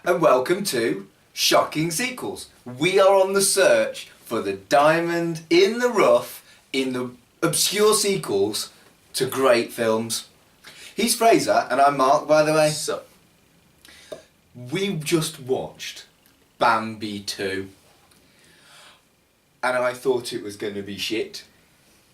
and welcome to Shocking Sequels. We are on the search for the diamond in the rough in the obscure sequels to great films. He's Fraser and I'm Mark, by the way. So, We just watched Bambi 2 and I thought it was going to be shit.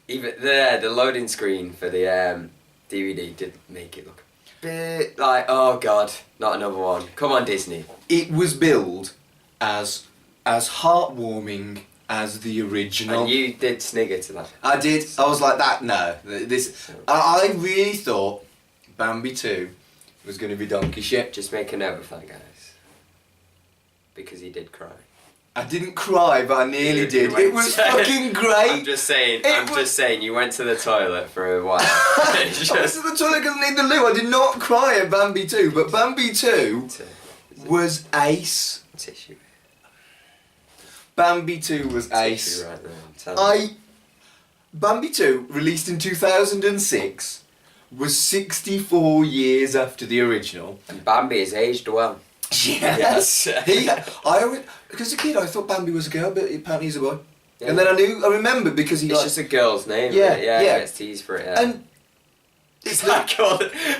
even the loading screen for the DVD did make it look a bit like, oh god, not another one. Come on, Disney. It was billed as heartwarming as the original. And you did snigger to that. I did. I was like that. No, this. I really thought Bambi 2 was going to be donkey shit. Just make a note of that, guys, because he did cry. I didn't cry, but I nearly You did. went It was to- fucking great. I'm just saying. It was- You went to the toilet for a while. I went to the toilet because I need the loo. I did not cry at Bambi 2, but Bambi 2 was ace. Tissue. Bambi 2 was ace. Tissue right now. I'm telling you. Bambi 2, released in 2006, was 64 years after the original. And Bambi has aged well. Yes. Because as a kid I thought Bambi was a girl, but apparently he's a boy. Yeah. And then I remembered because he It's like, just a girl's name. Yeah, Yeah, yeah. He gets teased for it. Yeah. and It's like,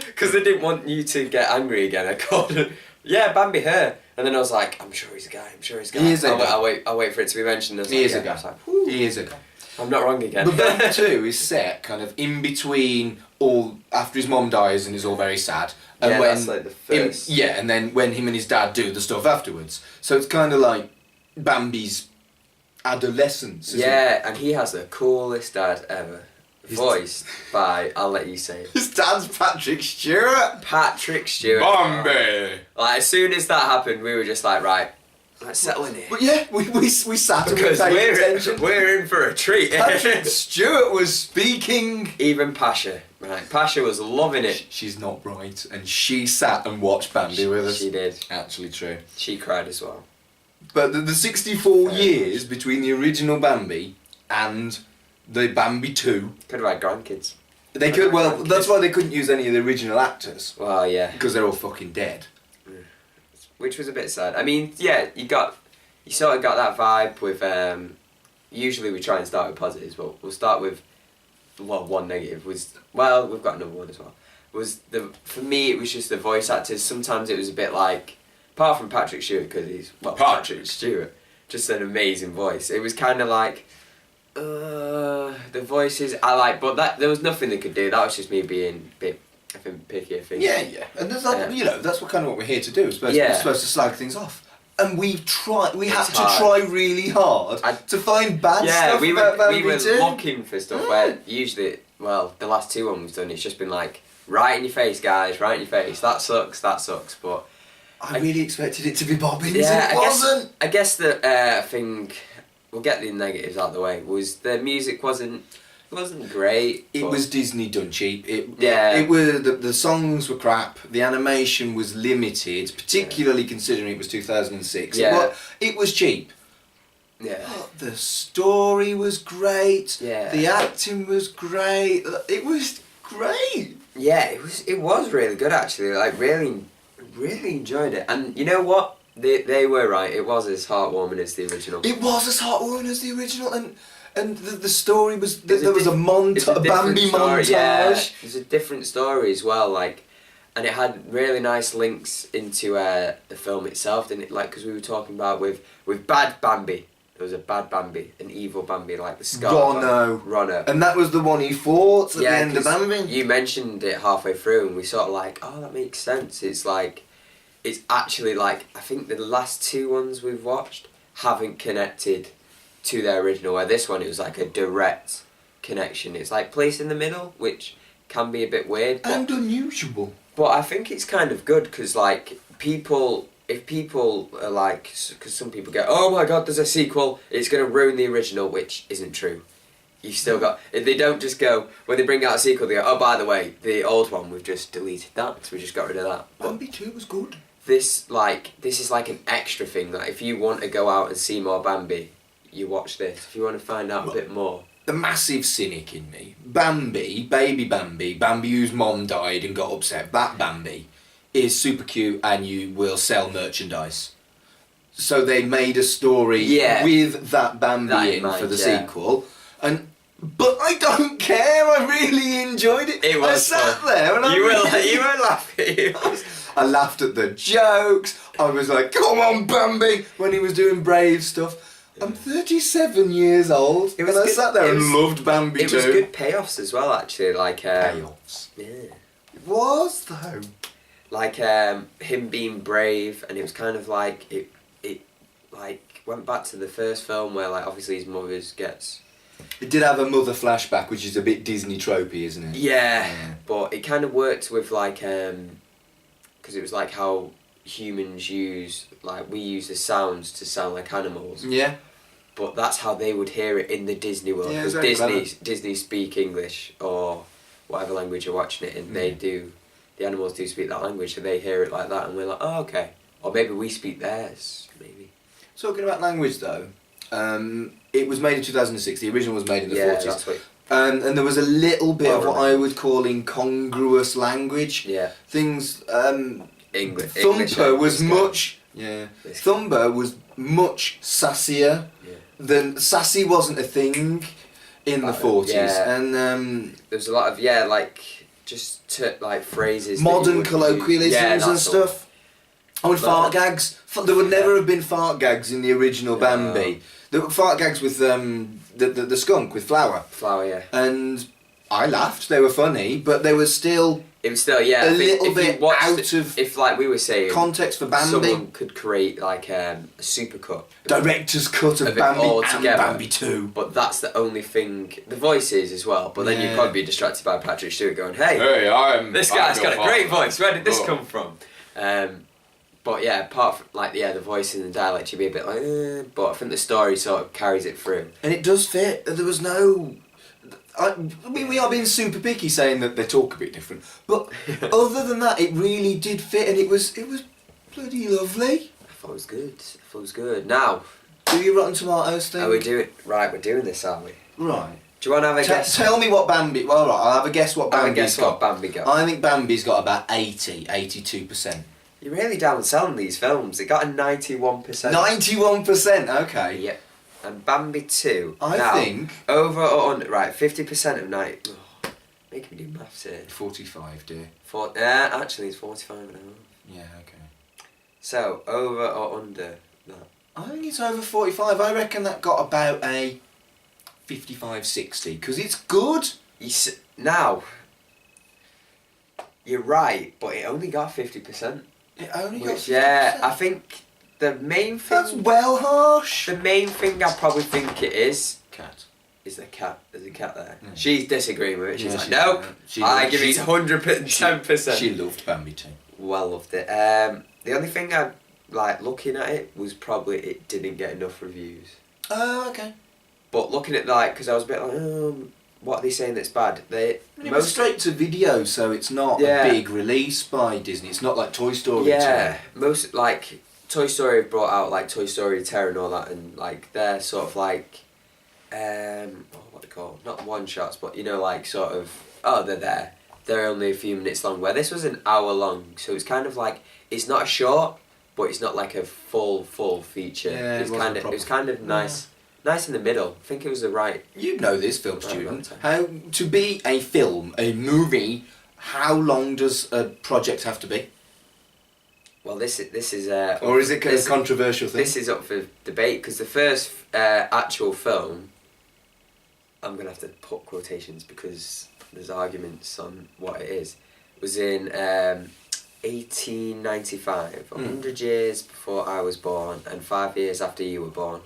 because they didn't want you to get angry again. I called it, yeah, Bambi her. And then I was like, I'm sure he's a guy. He is a guy. I'll wait for it to be mentioned. I was he like, is a yeah. I guy. was like, whew, He is a guy. I'm not wrong again. But Bambi 2 is set kind of in between all after his mom dies and is all very sad. And Yeah, when that's like the first. and then when him and his dad do the stuff afterwards. So it's kind of like Bambi's adolescence. Isn't it? Yeah, and he has the coolest dad ever. His- Voiced by, I'll let you say it, His dad's Patrick Stewart. Patrick Stewart. Bambi. Like, as soon as that happened, we were just like, right, let's settle in here. But yeah, we sat and we Because paid attention. we're in for a treat. Patrick Stewart was speaking. Even Pasha, right? Pasha was loving it. She's not bright, and she sat and watched Bambi with us. She did. Actually true. She cried as well. But the 64 Very years between the original Bambi and the Bambi 2, Could have had grandkids. they could. Well, that's why they couldn't use any of the original actors Well, yeah. because they're all fucking dead. Which was a bit sad. I mean, yeah, you sort of got that vibe with, usually we try and start with positives, but we'll start with, well, one negative was, well, we've got another one as well. For me, it was just the voice actors. Sometimes it was a bit like, apart from Patrick Stewart, because he's, well, Patrick Stewart, just an amazing voice. It was kind of like, the voices but there was nothing they could do. That was just me being a bit, I think, picky. I think. Yeah. And there's like, that's what kind of what we're here to do. We're supposed to slag things off. And we had It's to hard. try really hard to find bad stuff about Bambi we were 2. looking for stuff where usually, well, the last two ones we've done, it's just been like, right in your face, guys, right in your face. That sucks. But I really expected it to be Bobbins. yeah, It wasn't. I guess the thing, we'll get the negatives out of the way, was the music wasn't great. It but- was Disney done cheap. Yeah. It was the songs were crap. The animation was limited, particularly considering it was 2006. Yeah. It was cheap. Yeah. But the story was great. Yeah. The acting was great. It was great. Yeah, it was really good actually. Like really enjoyed it. And you know what? They were right. It was as heartwarming as the original. It was as heartwarming as the original, and the story was It's there was a it's a montage, different Bambi story, montage. Yeah, it's a different story as well. Like, and it had really nice links into the film itself, didn't it? Like, because we were talking about with bad Bambi. There was a bad Bambi, an evil Bambi, like the scar. Ronno. And that was the one he fought at the end of 'cause Bambi. You mentioned it halfway through, and we sort of like, oh, that makes sense. It's like, it's actually like, I think the last two ones we've watched haven't connected to their original, where this one it was like a direct connection. It's like placed in the middle, which can be a bit weird. And unusual. But I think it's kind of good, because like, if people are like, because some people go, oh my god, there's a sequel, it's going to ruin the original, which isn't true. You've still got, if they don't just go, when they bring out a sequel, they go, oh, by the way, the old one, we've just deleted that, so we just got rid of that. But Bambi 2 was good. this is like an extra thing, that if you want to go out and see more Bambi, you watch this. If you want to find out a bit more. The massive cynic in me. Bambi, baby Bambi whose mom died and got upset, that Bambi is super cute and you will sell merchandise. So they made a story with that Bambi in for the sequel, but I don't care. I really enjoyed it. It was I sat there and you were laughing. I laughed at the jokes. I was like, "Come on, Bambi!" when he was doing brave stuff. I'm 37 years old, and I sat there and loved Bambi too. It was good payoffs as well, actually. Like payoffs. Yeah. It was though. Like him being brave, and it was kind of like it like went back to the first film where like obviously his mother gets. It did have a mother flashback, which is a bit Disney tropey, isn't it? Yeah, but it kind of worked with like because it was like how humans we use the sounds to sound like animals. Yeah. But that's how they would hear it in the Disney world, because Disney speak English or whatever language you're watching it in. The animals do speak that language, so they hear it like that, and we're like, oh, okay. Or maybe we speak theirs, maybe. Talking about language though, it was made in 2006, the original was made in the 40s. That's what... And there was a little bit of what I would call incongruous language. Yeah. Things, English Thumper was much... Yeah. Thumper was much sassier than... Sassy wasn't a thing in the 40s. Yeah. And there was a lot of, like... phrases. Modern colloquialisms and stuff. Fart gags. There would never have been fart gags in the original Bambi. There were fart gags with the skunk with Flower. Flower, yeah. And I laughed. They were funny, but they were still. It was still a little bit out of. If like we were saying, context for Bambi, someone could create like a supercut, director's cut of Bambi and Bambi 2. But that's the only thing. The voices as well. But then you'd probably be distracted by Patrick Stewart going, "Hey, this guy's got a great voice. Where did this come from?" But yeah, apart from the voice and the dialect, you'd be a bit like, but I think the story sort of carries it through. And it does fit. There was no. I mean, we are being super picky saying that they talk a bit different, but other than that, it really did fit, and it was bloody lovely. I thought it was good. Now, do your Rotten Tomatoes thing? Are we doing right? We're doing this, aren't we? Right. Do you want to have a guess? Tell me what Bambi. Well, right, I'll have a guess what Bambi's got. I think Bambi's got about 82%. You're really downselling these films. It got a 91%. 91%, okay. Yep. And Bambi 2. I think... Over or under... Right, 50% of 90... Oh, making me do maths here. 45, dear. Actually, it's 45 and a half. Yeah, okay. So, over or under that? I think it's over 45. I reckon that got about a 55-60, because it's good. Now, you're right, but it only got 50%. It only got 50%? Yeah, I think the main thing... That's well harsh. The main thing I probably think it is... Cat. Is the cat. There's a cat there. Mm. She's disagreeing with it. She's like, nope. I give it 110%. She loved Bambi too. Well loved it. The only thing I looking at it was probably it didn't get enough reviews. Oh, okay. But looking at because I was a bit like, what are they saying that's bad? It was straight to video, so it's not a big release by Disney. It's not like Toy Story. Yeah, most Toy Story brought out Toy Story Terror and all that, and they're sort of what do you call not one shots, but sort of they're there. They're only a few minutes long. Where this was an hour long, so it's kind of it's not a short, but it's not like a full feature. Yeah, it was kind of nice. Nice in the middle. I think it was the right... You'd know this, film student. How to be a film, a movie, how long does a project have to be? Well, this is... or is it a controversial thing? This is up for debate, because the first actual film... I'm going to have to put quotations, because there's arguments on what it is. Was in 1895, 100 years before I was born, and 5 years after you were born.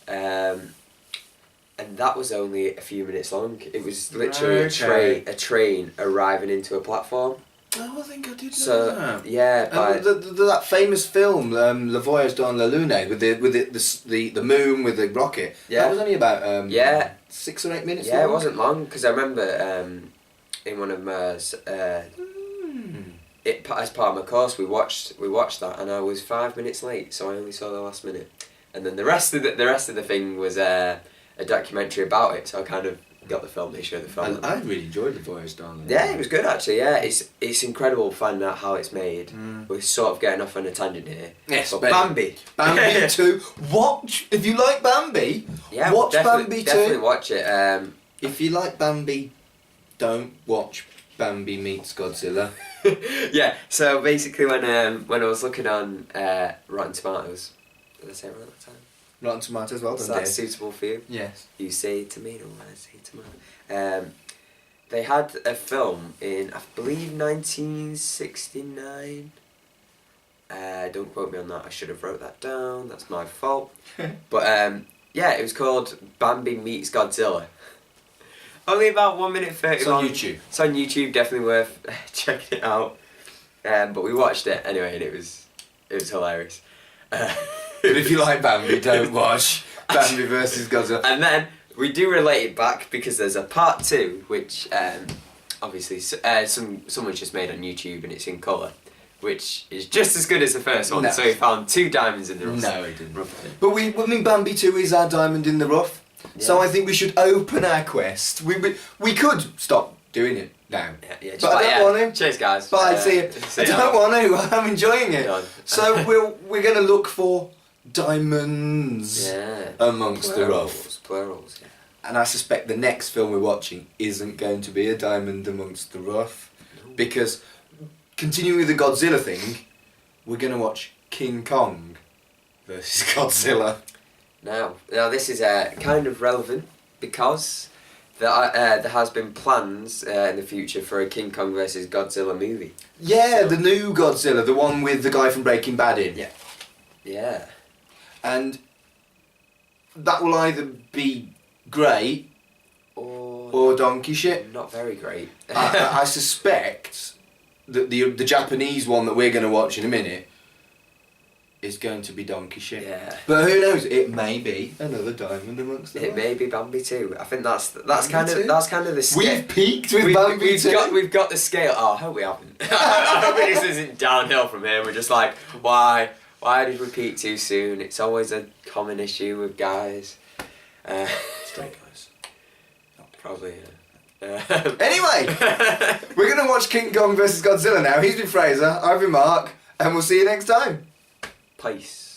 And that was only a few minutes long. It was literally a train arriving into a platform. Oh, I think I did know that. Yeah, that famous film, Le Voyage dans la Lune, with the moon with the rocket. Yeah, that was only about 6 or 8 minutes. Yeah, long. It wasn't long, because I remember in one of my as part of my course we watched that, and I was 5 minutes late, so I only saw the last minute. And then the rest of the thing was a documentary about it, so I kind of got the film. They showed the film. I really enjoyed The Voyage Darling. Yeah, it was good actually. Yeah, it's incredible finding out how it's made. We're sort of getting off on a tangent here. Yes, but Bambi. Bambi 2. Watch if you like Bambi. Yeah, watch Bambi 2. Definitely 2. watch it. If you like Bambi, don't watch Bambi meets Godzilla. Yeah. So basically, when I was looking on Rotten Tomatoes, did I say it right that time? Rotten Tomatoes, well Is done, that dear. suitable for you? Yes. You say tomato, I say tomato. They had a film in, I believe, 1969. Don't quote me on that. I should have wrote that down. That's my fault. But yeah, it was called Bambi Meets Godzilla. Only about 1 minute 30 It's on long. YouTube. It's on YouTube. Definitely worth checking it out. But we watched it anyway, and it was hilarious. But if you like Bambi, don't watch Bambi versus Godzilla. And then we do relate it back because there's a part 2, which obviously someone's just made on YouTube and it's in colour, which is just as good as the first one. No. So he found 2 diamonds in the rough. No, he didn't. Roughly. But I mean, Bambi 2 is our diamond in the rough. So Yeah. I think we should open our quest. We could stop doing it now. Yeah, just But I don't want to. Cheers, guys. Bye, see you. I don't want to. I'm enjoying it. Done. So we're going to look for diamonds Yeah. amongst the rough. Plurals, yeah. And I suspect the next film we're watching isn't going to be a diamond amongst the rough. Because, continuing with the Godzilla thing, we're going to watch King Kong versus Godzilla. Now this is kind of relevant because there has been plans in the future for a King Kong versus Godzilla movie. Yeah, the new Godzilla, the one with the guy from Breaking Bad in. Yeah. Yeah. And that will either be great or donkey shit. Not very great. I suspect that the Japanese one that we're going to watch in a minute is going to be donkey shit. Yeah. But who knows? It may be another diamond amongst them. It may be Bambi too. I think that's Bambi kind too? of the scale. We've peaked with Bambi too. We've got the scale. Oh, I hope we haven't. I hope this isn't downhill from here. We're just like, why did we peak too soon? It's always a common issue with guys. Straight guys. Probably. Anyway, we're going to watch King Kong versus Godzilla now. He's been Fraser, I've been Mark, and we'll see you next time. Peace.